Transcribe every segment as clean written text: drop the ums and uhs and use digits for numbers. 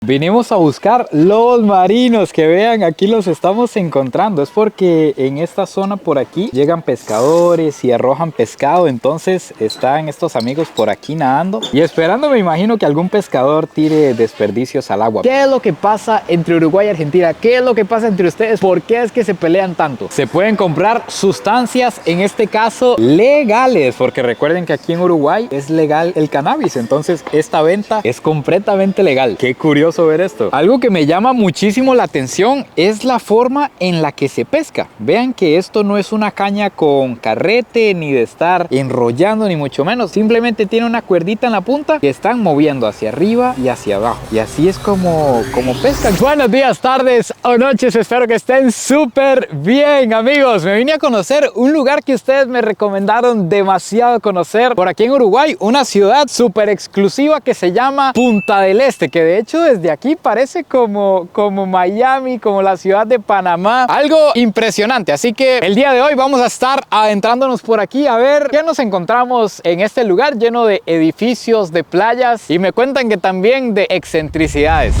Vinimos a buscar lobos marinos, que vean, aquí los estamos encontrando. Es porque en esta zona por aquí llegan pescadores y arrojan pescado. Entonces están estos amigos por aquí nadando y esperando, me imagino, que algún pescador tire desperdicios al agua. ¿Qué es lo que pasa entre Uruguay y Argentina? ¿Qué es lo que pasa entre ustedes? ¿Por qué es que se pelean tanto? Se pueden comprar sustancias, en este caso legales, porque recuerden que aquí en Uruguay es legal el cannabis. Entonces esta venta es completamente legal. Qué curioso ver esto. Algo que me llama muchísimo la atención es la forma en la que se pesca. Vean que esto no es una caña con carrete, ni de estar enrollando, ni mucho menos. Simplemente tiene una cuerdita en la punta que están moviendo hacia arriba y hacia abajo. Y así es como pescan. Buenos días, tardes o noches. Espero que estén súper bien, amigos. Me vine a conocer un lugar que ustedes me recomendaron demasiado conocer por aquí en Uruguay. Una ciudad súper exclusiva que se llama Punta del Este, que de hecho desde aquí parece como Miami, como la ciudad de Panamá. Algo impresionante. Así que el día de hoy vamos a estar adentrándonos por aquí a ver qué nos encontramos en este lugar lleno de edificios, de playas, y me cuentan que también de excentricidades.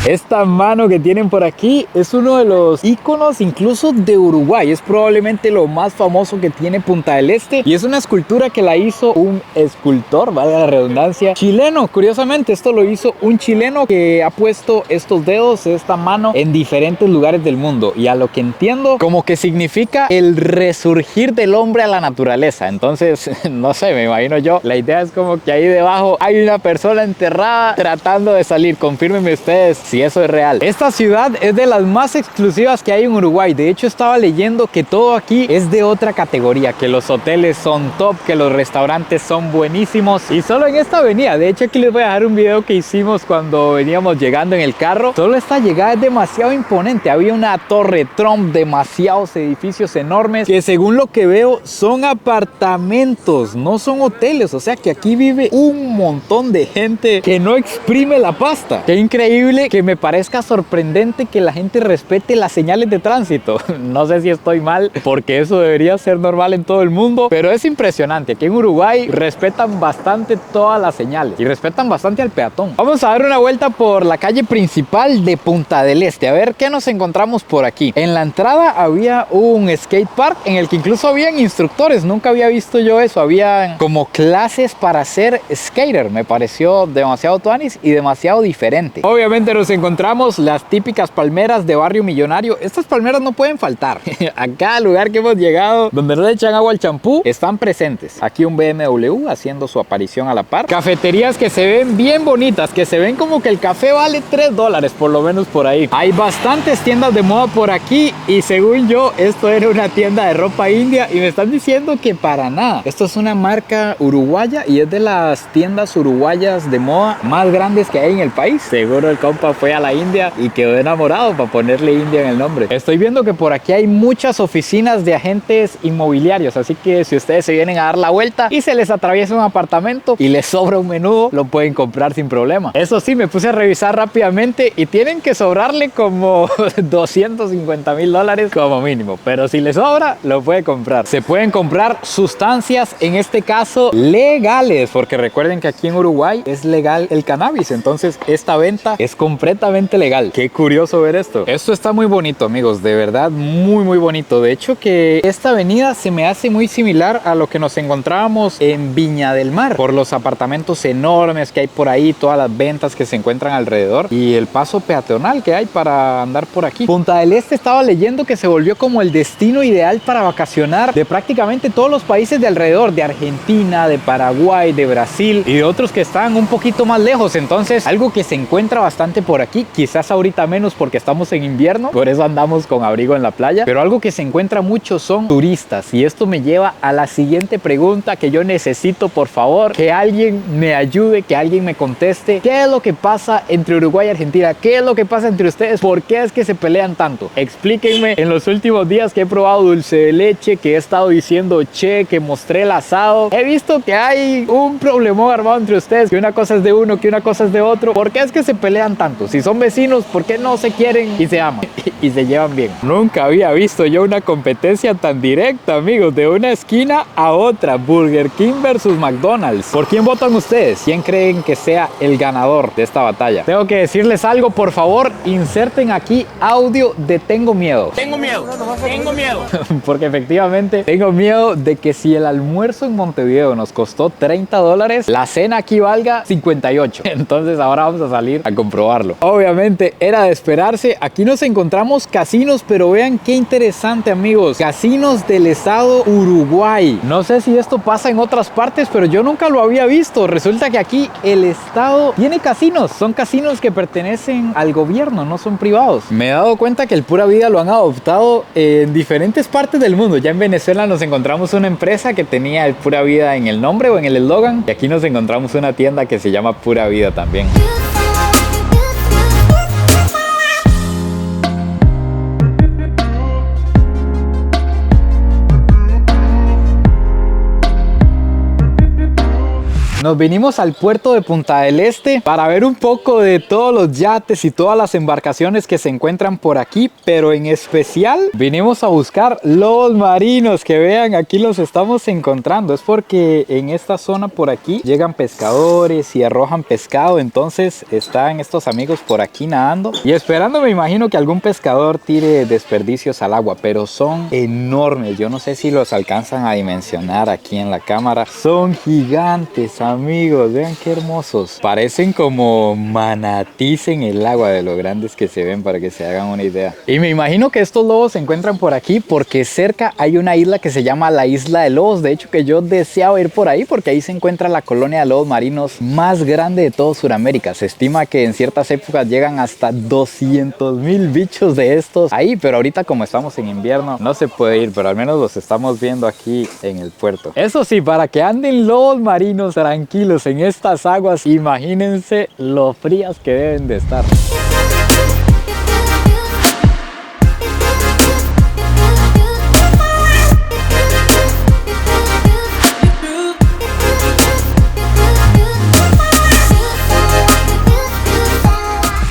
Esta mano que tienen por aquí es uno de los íconos incluso de Uruguay. Es probablemente lo más famoso que tiene Punta del Este. Y es una escultura que la hizo un escultor, valga la redundancia, chileno. Curiosamente, esto lo hizo un chileno que ha puesto estos dedos, esta mano, en diferentes lugares del mundo. Y a lo que entiendo, como que significa el resurgir del hombre a la naturaleza. Entonces, no sé, me imagino yo. La idea es como que ahí debajo hay una persona enterrada tratando de salir. Confírmenme ustedes si eso es real. Esta ciudad es de las más exclusivas que hay en Uruguay. De hecho, estaba leyendo que todo aquí es de otra categoría, que los hoteles son top, que los restaurantes son buenísimos, y solo en esta avenida, de hecho aquí les voy a dejar un video que hicimos cuando veníamos llegando en el carro. Solo esta llegada es demasiado imponente. Había una torre Trump, demasiados edificios enormes que, según lo que veo, son apartamentos, no son hoteles. O sea que aquí vive un montón de gente que no exprime la pasta. Qué increíble, que me parezca sorprendente que la gente respete las señales de tránsito. No sé si estoy mal, porque eso debería ser normal en todo el mundo, pero es impresionante. Aquí en Uruguay respetan bastante todas las señales y respetan bastante al peatón. Vamos a dar una vuelta por la calle principal de Punta del Este, a ver qué nos encontramos por aquí. En la entrada había un skate park en el que incluso habían instructores. Nunca había visto yo eso. Habían como clases para ser skater. Me pareció demasiado tuanis y demasiado diferente. Obviamente nos encontramos las típicas palmeras de barrio millonario. Estas palmeras no pueden faltar. A cada lugar que hemos llegado donde no le echan agua al champú, están presentes. Aquí un BMW haciendo su aparición a la par. Cafeterías que se ven bien bonitas, que se ven como que el café vale $3 por lo menos por ahí. Hay bastantes tiendas de moda por aquí, y según yo esto era una tienda de ropa india, y me están diciendo que para nada. Esto es una marca uruguaya y es de las tiendas uruguayas de moda más grandes que hay en el país. Seguro el compa fue a la India y quedó enamorado para ponerle India en el nombre. Estoy viendo que por aquí hay muchas oficinas de agentes inmobiliarios, así que si ustedes se vienen a dar la vuelta y se les atraviesa un apartamento y les sobra un menudo, lo pueden comprar sin problema. Eso sí, me puse a revisar rápidamente y tienen que sobrarle como $250,000 como mínimo, pero si les sobra, lo puede comprar. Se pueden comprar sustancias, en este caso legales, porque recuerden que aquí en Uruguay es legal el cannabis. Entonces esta venta es completamente legal. Qué curioso ver esto. Esto está muy bonito, amigos, de verdad muy bonito. De hecho, que esta avenida se me hace muy similar a lo que nos encontrábamos en Viña del Mar, por los apartamentos enormes que hay por ahí, todas las ventas que se encuentran alrededor y el paso peatonal que hay para andar por aquí. Punta del Este, estaba leyendo que se volvió como el destino ideal para vacacionar de prácticamente todos los países de alrededor, de Argentina, de Paraguay, de Brasil y de otros que están un poquito más lejos. Entonces, algo que se encuentra bastante por aquí, quizás ahorita menos porque estamos en invierno, por eso andamos con abrigo en la playa, pero algo que se encuentra mucho son turistas. Y esto me lleva a la siguiente pregunta que yo necesito, por favor, que alguien me ayude, que alguien me conteste. ¿Qué es lo que pasa entre Uruguay y Argentina? ¿Qué es lo que pasa entre ustedes? ¿Por qué es que se pelean tanto? Explíquenme. En los últimos días que he probado dulce de leche, que he estado diciendo che, que mostré el asado, he visto que hay un problemón armado entre ustedes, que una cosa es de uno, que una cosa es de otro. ¿Por qué es que se pelean tanto? Si son vecinos, ¿por qué no se quieren y se aman y se llevan bien? Nunca había visto yo una competencia tan directa, amigos, de una esquina a otra. Burger King versus McDonald's. ¿Por quién votan ustedes? ¿Quién creen que sea el ganador de esta batalla? Tengo que decirles algo, por favor, inserten aquí audio de tengo miedo. Tengo miedo, tengo miedo. Porque efectivamente tengo miedo de que si el almuerzo en Montevideo nos costó $30, la cena aquí valga 58. Entonces ahora vamos a salir a comprobarlo. Obviamente era de esperarse. Aquí nos encontramos casinos, pero vean qué interesante, amigos. Casinos del estado Uruguay. No sé si esto pasa en otras partes, pero yo nunca lo había visto. Resulta que aquí el estado tiene casinos. Son casinos que pertenecen al gobierno, no son privados. Me he dado cuenta que el Pura Vida lo han adoptado en diferentes partes del mundo. Ya en Venezuela nos encontramos una empresa que tenía el Pura Vida en el nombre o en el eslogan. Y aquí nos encontramos una tienda que se llama Pura Vida también. Nos vinimos al puerto de Punta del Este para ver un poco de todos los yates y todas las embarcaciones que se encuentran por aquí, pero en especial vinimos a buscar lobos marinos, que vean, aquí los estamos encontrando. Es porque en esta zona por aquí llegan pescadores y arrojan pescado, entonces están estos amigos por aquí nadando y esperando, me imagino, que algún pescador tire desperdicios al agua, pero son enormes. Yo no sé si los alcanzan a dimensionar aquí en la cámara. Son gigantes, amigos, vean qué hermosos. Parecen como manatís en el agua de lo grandes que se ven, para que se hagan una idea. Y me imagino que estos lobos se encuentran por aquí porque cerca hay una isla que se llama la Isla de Lobos. De hecho, que yo deseaba ir por ahí porque ahí se encuentra la colonia de lobos marinos más grande de todo Sudamérica. Se estima que en ciertas épocas llegan hasta 200,000 bichos de estos ahí, pero ahorita como estamos en invierno no se puede ir, pero al menos los estamos viendo aquí en el puerto. Eso sí, para que anden lobos marinos tranquilos en estas aguas, imagínense lo frías que deben de estar.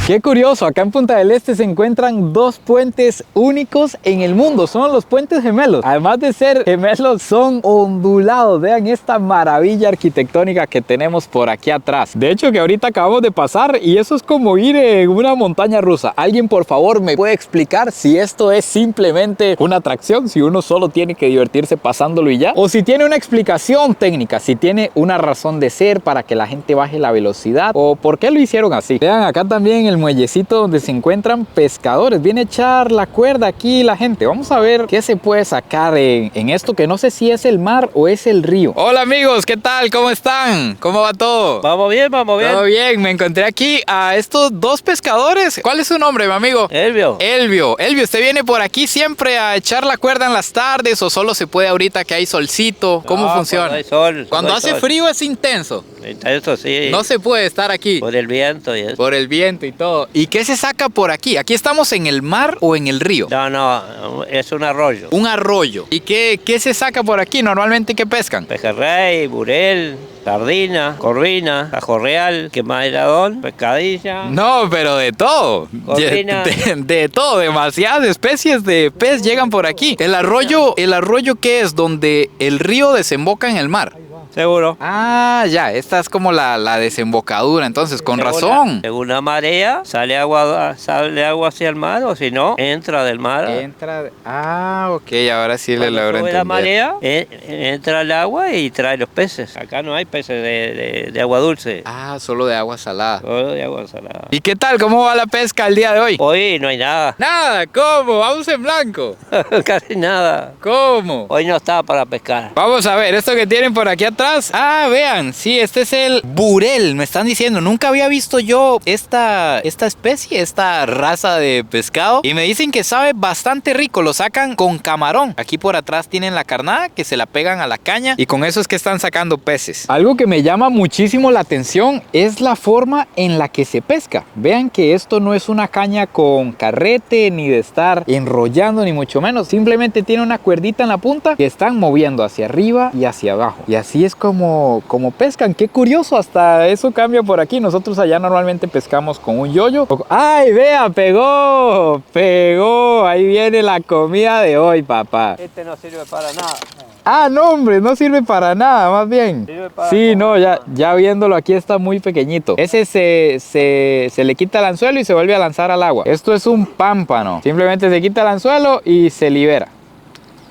Qué curioso, acá en Punta del Este se encuentran dos puentes únicos en el mundo, son los puentes gemelos. Además de ser gemelos, son ondulados. Vean esta maravilla arquitectónica que tenemos por aquí atrás. De hecho, que ahorita acabamos de pasar y eso es como ir en una montaña rusa. ¿Alguien, por favor, me puede explicar si esto es simplemente una atracción, si uno solo tiene que divertirse pasándolo y ya? O si tiene una explicación técnica, si tiene una razón de ser para que la gente baje la velocidad, o por qué lo hicieron así. Vean, acá también el muellecito donde se encuentran pescadores. Viene a echar la cuerda aquí la gente. Vamos a ver qué se puede sacar en esto, que no sé si es el mar o es el río. Hola amigos, ¿qué tal? ¿Cómo están? ¿Cómo va todo? Vamos bien, vamos bien. Todo bien, me encontré aquí a estos dos pescadores. ¿Cuál es su nombre, mi amigo? Elvio. Elvio, ¿usted viene por aquí siempre a echar la cuerda en las tardes o solo se puede ahorita que hay solcito? ¿Cómo funciona? Cuando hay sol. Cuando hace frío es intenso. Intenso, sí. No se puede estar aquí. Por el viento y eso. Por el viento y todo. ¿Y qué se saca por aquí? ¿Aquí estamos en el mar o en el río? No, es un arroyo. Un arroyo. ¿Y qué se saca por aquí? Normalmente, ¿qué pescan? Pejerrey, burel, sardina, corvina, ajo real, quemaderadón, pescadilla. No, pero de todo. Corvina. De todo. Demasiadas especies de pez llegan por aquí. ¿El arroyo qué es? Donde el río desemboca en el mar. Seguro. Ah, ya, esta es como la desembocadura, entonces, con razón. Según la marea, sale agua hacia el mar, o si no, entra del mar. Ok, ahora sí le logro entender. La marea, entra el agua y trae los peces. Acá no hay peces de agua dulce. Ah, solo de agua salada. Solo de agua salada. ¿Y qué tal? ¿Cómo va la pesca el día de hoy? Hoy no hay nada. Nada, ¿cómo? Vamos en blanco. Casi nada. ¿Cómo? Hoy no está para pescar. Vamos a ver, esto que tienen por aquí atrás. Ah, vean, sí, este es el burel, me están diciendo. Nunca había visto yo esta especie, esta raza de pescado. Y me dicen que sabe bastante rico, lo sacan con camarón. Aquí por atrás tienen la carnada que se la pegan a la caña y con eso es que están sacando peces. Algo que me llama muchísimo la atención es la forma en la que se pesca. Vean que esto no es una caña con carrete, ni de estar enrollando, ni mucho menos. Simplemente tiene una cuerdita en la punta que están moviendo hacia arriba y hacia abajo. Y así es como pescan. Qué curioso, hasta eso cambia por aquí. Nosotros allá normalmente pescamos con un yoyo. ¡Ay, vea! ¡Pegó! ¡Pegó! Ahí viene la comida de hoy, papá. Este no sirve para nada. Ah, no, hombre, no sirve para nada, más bien. Sí, no, ya viéndolo aquí está muy pequeñito. Ese se le quita el anzuelo y se vuelve a lanzar al agua. Esto es un pámpano. Simplemente se quita el anzuelo y se libera.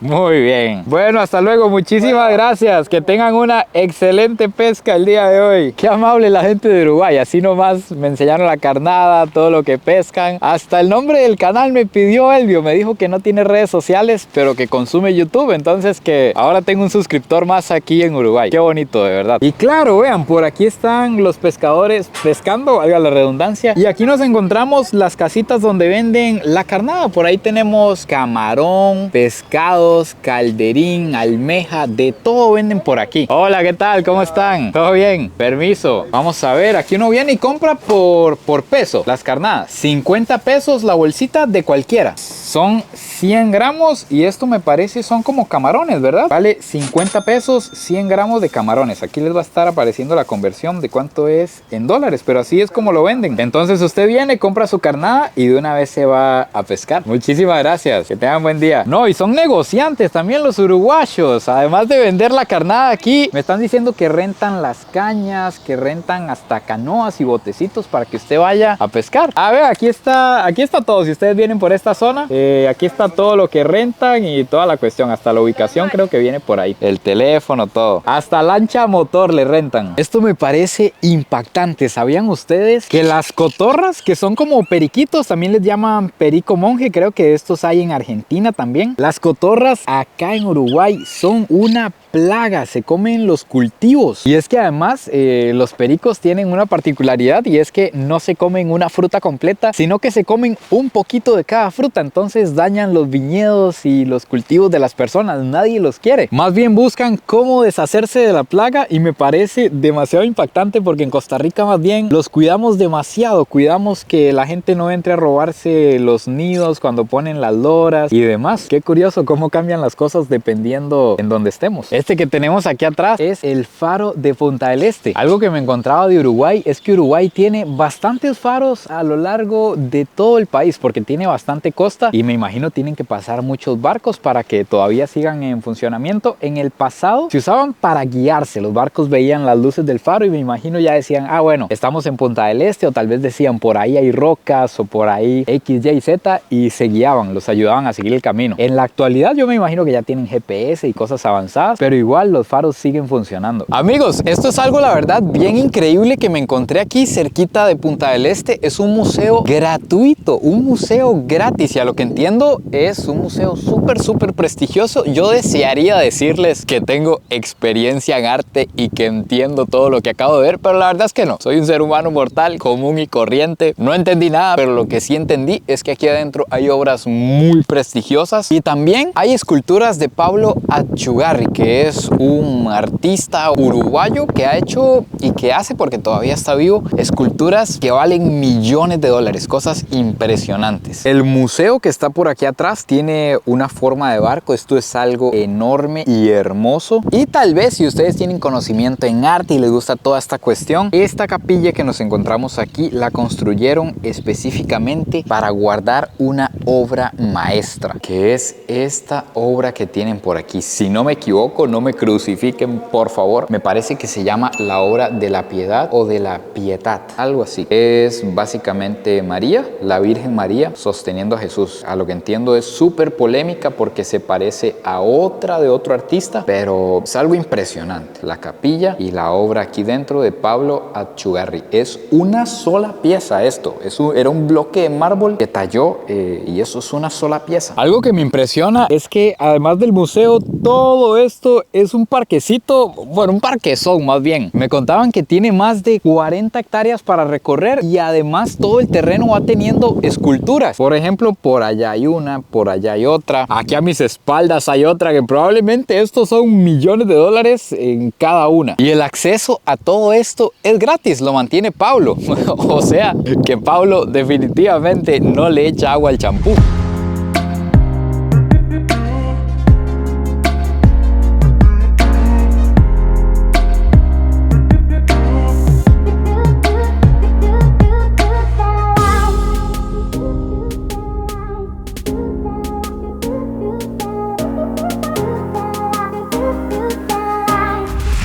Muy bien. Bueno, hasta luego. Muchísimas gracias. Que tengan una excelente pesca el día de hoy. Qué amable la gente de Uruguay. Así nomás me enseñaron la carnada, todo lo que pescan. Hasta el nombre del canal me pidió Elvio. Me dijo que no tiene redes sociales, pero que consume YouTube. Entonces que ahora tengo un suscriptor más aquí en Uruguay. Qué bonito, de verdad. Y claro, vean, por aquí están los pescadores pescando, valga la redundancia. Y aquí nos encontramos las casitas donde venden la carnada. Por ahí tenemos camarón, pescado, calderín, almeja, de todo venden por aquí. Hola, ¿qué tal? ¿Cómo están? ¿Todo bien? Permiso. Vamos a ver, aquí uno viene y compra por peso las carnadas. 50 pesos la bolsita de cualquiera. Son 100 gramos y esto me parece son como camarones, ¿verdad? Vale 50 pesos, 100 gramos de camarones. Aquí les va a estar apareciendo la conversión de cuánto es en dólares, pero así es como lo venden. Entonces usted viene, compra su carnada y de una vez se va a pescar. Muchísimas gracias. Que tengan buen día. No, y son negociantes también los uruguayos. Además de vender la carnada aquí, me están diciendo que rentan las cañas, que rentan hasta canoas y botecitos para que usted vaya a pescar. A ver, aquí está todo. Si ustedes vienen por esta zona, aquí está todo lo que rentan y toda la cuestión. Hasta la ubicación creo que viene por ahí. El teléfono, todo. Hasta lancha motor le rentan. Esto me parece impactante. ¿Sabían ustedes que las cotorras, que son como periquitos, también les llaman perico monje? Creo que estos hay en Argentina también. Las cotorras acá en Uruguay son una plaga, se comen los cultivos. Y es que además los pericos tienen una particularidad y es que no se comen una fruta completa, sino que se comen un poquito de cada fruta. Entonces dañan los viñedos y los cultivos de las personas. Nadie los quiere. Más bien buscan cómo deshacerse de la plaga y me parece demasiado impactante porque en Costa Rica más bien los cuidamos demasiado. Cuidamos que la gente no entre a robarse los nidos cuando ponen las loras y demás. Qué curioso cómo cambian las cosas dependiendo en donde estemos. Este que tenemos aquí atrás es el faro de Punta del Este. Algo que me encontraba de Uruguay es que Uruguay tiene bastantes faros a lo largo de todo el país porque tiene bastante costa y me imagino tienen que pasar muchos barcos para que todavía sigan en funcionamiento. En el pasado se usaban para guiarse. Los barcos veían las luces del faro y me imagino ya decían, ah bueno, estamos en Punta del Este, o tal vez decían por ahí hay rocas o por ahí X, Y, Z y se guiaban, los ayudaban a seguir el camino. En la actualidad yo me imagino que ya tienen GPS y cosas avanzadas, pero igual los faros siguen funcionando. Amigos, esto es algo la verdad bien increíble que me encontré aquí cerquita de Punta del Este. Es un museo gratuito, un museo gratis, y a lo que entiendo es un museo súper prestigioso. Yo desearía decirles que tengo experiencia en arte y que entiendo todo lo que acabo de ver, pero la verdad es que no. Soy un ser humano mortal, común y corriente. No entendí nada, pero lo que sí entendí es que aquí adentro hay obras muy prestigiosas y también hay esculturas de Pablo Achugarri, que es un artista uruguayo que ha hecho y que hace, porque todavía está vivo, esculturas que valen millones de dólares, cosas impresionantes. El museo que está por aquí atrás tiene una forma de barco. Esto es algo enorme y hermoso, y tal vez si ustedes tienen conocimiento en arte y les gusta toda esta cuestión, esta capilla que nos encontramos aquí la construyeron específicamente para guardar una obra maestra, que es esta obra que tienen por aquí. Si no me equivoco, no me crucifiquen por favor, me parece que se llama la obra de la piedad o de la pietad, algo así. Es básicamente María, la Virgen María sosteniendo a Jesús. A lo que entiendo es súper polémica porque se parece a otra de otro artista, pero es algo impresionante. La capilla y la obra aquí dentro de Pablo Achugarri. Es una sola pieza esto, era un bloque de mármol que talló y eso es una sola pieza. Algo que me impresiona es que además del museo, todo esto es un parquecito, bueno, un parquezón más bien. Me contaban que tiene más de 40 hectáreas para recorrer y además todo el terreno va teniendo esculturas. Por ejemplo, por allá hay una, por allá hay otra. Aquí a mis espaldas hay otra que probablemente estos son millones de dólares en cada una. Y el acceso a todo esto es gratis, lo mantiene Pablo. O sea, que Pablo definitivamente no le echa agua al champú.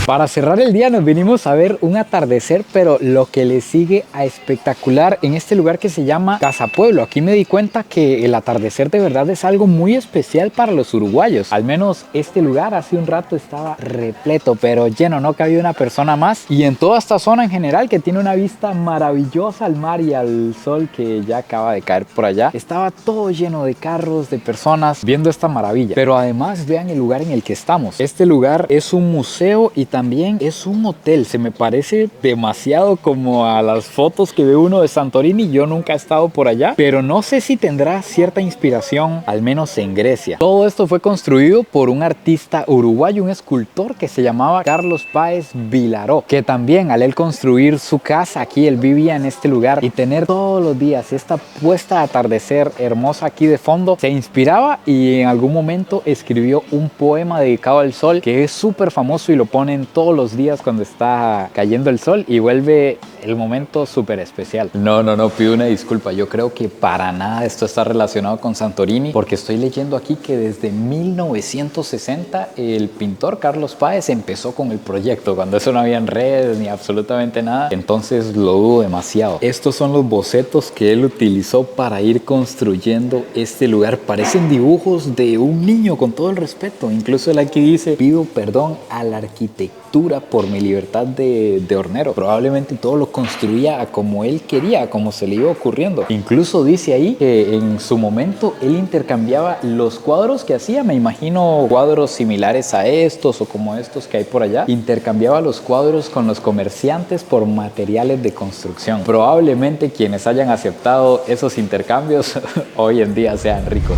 Para cerrar el día nos vinimos a ver un atardecer, pero lo que le sigue a espectacular en este lugar que se llama Casa Pueblo. Aquí me di cuenta que el atardecer de verdad es algo muy especial para los uruguayos. Al menos este lugar hace un rato estaba repleto, pero lleno, no cabía una persona más. Y en toda esta zona en general, que tiene una vista maravillosa al mar y al sol que ya acaba de caer por allá, estaba todo lleno de carros, de personas viendo esta maravilla. Pero además vean el lugar en el que estamos. Este lugar es un museo y también es un hotel. Se me parece demasiado como a las fotos que ve uno de Santorini. Yo nunca he estado por allá, pero no sé si tendrá cierta inspiración, al menos en Grecia. Todo esto fue construido por un artista uruguayo, un escultor que se llamaba Carlos Páez Vilaró, que también al él construir su casa aquí, él vivía en este lugar y tener todos los días esta puesta de atardecer hermosa aquí de fondo, se inspiraba y en algún momento escribió un poema dedicado al sol que es súper famoso y lo ponen todos los días cuando está cayendo el sol y vuelve el momento súper especial. No, pido una disculpa. Yo creo que para nada esto está relacionado con Santorini, porque estoy leyendo aquí que desde 1960 el pintor Carlos Páez empezó con el proyecto, cuando eso no había en redes ni absolutamente nada. Entonces lo dudo demasiado. Estos son los bocetos que él utilizó para ir construyendo este lugar. Parecen dibujos de un niño, con todo el respeto. Incluso él aquí dice: pido perdón a la arquitectura por mi libertad de hornero. Probablemente todo lo construía como él quería, como se le iba ocurriendo. Incluso dice ahí que en su momento él intercambiaba los cuadros que hacía, me imagino cuadros similares a estos o como estos que hay por allá, intercambiaba los cuadros con los comerciantes por materiales de construcción. Probablemente quienes hayan aceptado esos intercambios hoy en día sean ricos.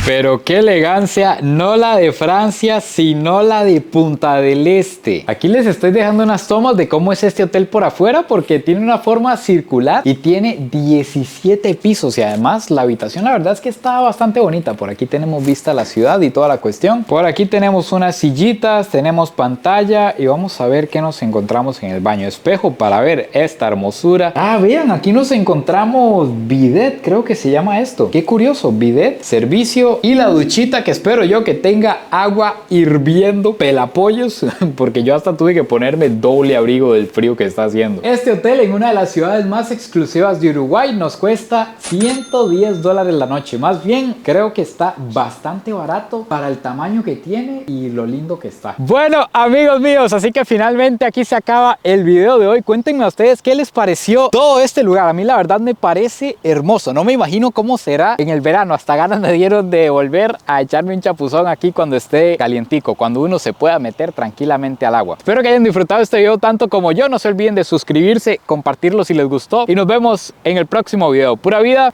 Pero qué elegancia, no la de Francia, sino la de Punta del Este. Aquí les estoy dejando unas tomas de cómo es este hotel por afuera, porque tiene una forma circular y tiene 17 pisos. Y además la habitación, la verdad es que está bastante bonita. Por aquí tenemos vista a la ciudad y toda la cuestión. Por aquí tenemos unas sillitas, tenemos pantalla y vamos a ver qué nos encontramos en el baño. Espejo para ver esta hermosura. Ah, vean, aquí nos encontramos bidet, creo que se llama esto. Qué curioso, bidet, servicio y la duchita que espero yo que tenga agua hirviendo, pelapollos, porque yo hasta tuve que ponerme doble abrigo del frío que está haciendo. Este hotel en una de las ciudades más exclusivas de Uruguay nos cuesta $110 la noche. Más bien, creo que está bastante barato para el tamaño que tiene y lo lindo que está. Bueno, amigos míos, así que finalmente aquí se acaba el video de hoy. Cuéntenme a ustedes qué les pareció todo este lugar. A mí la verdad me parece hermoso. No me imagino cómo será en el verano. Hasta ganas me dieron de volver a echarme un chapuzón aquí cuando esté calientico, cuando uno se pueda meter tranquilamente al agua. Espero que hayan disfrutado este video tanto como yo. No se olviden de suscribirse, compartirlo si les gustó y nos vemos en el próximo video. Pura vida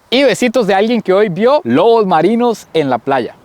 y besitos de alguien que hoy vio lobos marinos en la playa.